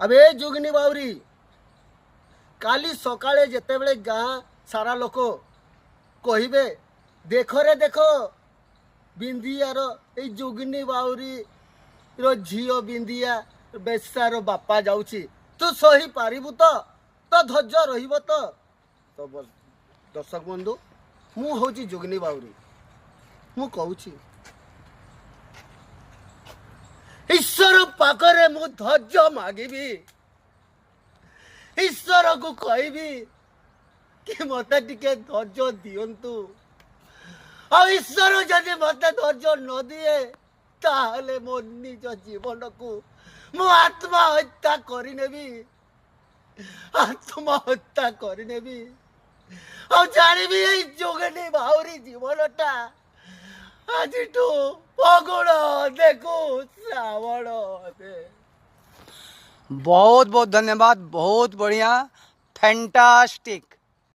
अबे जुगनी बाउरी काली सकाळे जेतेबेले गाँ सारा लोक कहिबे देख रे देख बिंदियार ए जुगनी बाउरी रो झियो बिंदिया बेसार बापा जाउची तू सही पारिबु तो धैर्य रहिब तो दर्शक बंधु मु होची जुगनी बाउरी मु कहूची ईश्वर पाखरे मु धैर्य मागिबी ईश्वर को कहबी कि मत टिके धैर्य दियंतु और ईश्वर जदि मत धैर्य न दिए ताहले मो निज जीवन को मु आत्महत्या करिनेबी आत्महत्या करिनेबी और जानिबी ए जोगनी बाहुरी जीवनटा आजिठू पगुण देखू श्रावण दे। बहुत बहुत धन्यवाद, बहुत बढ़िया, फैंटास्टिक।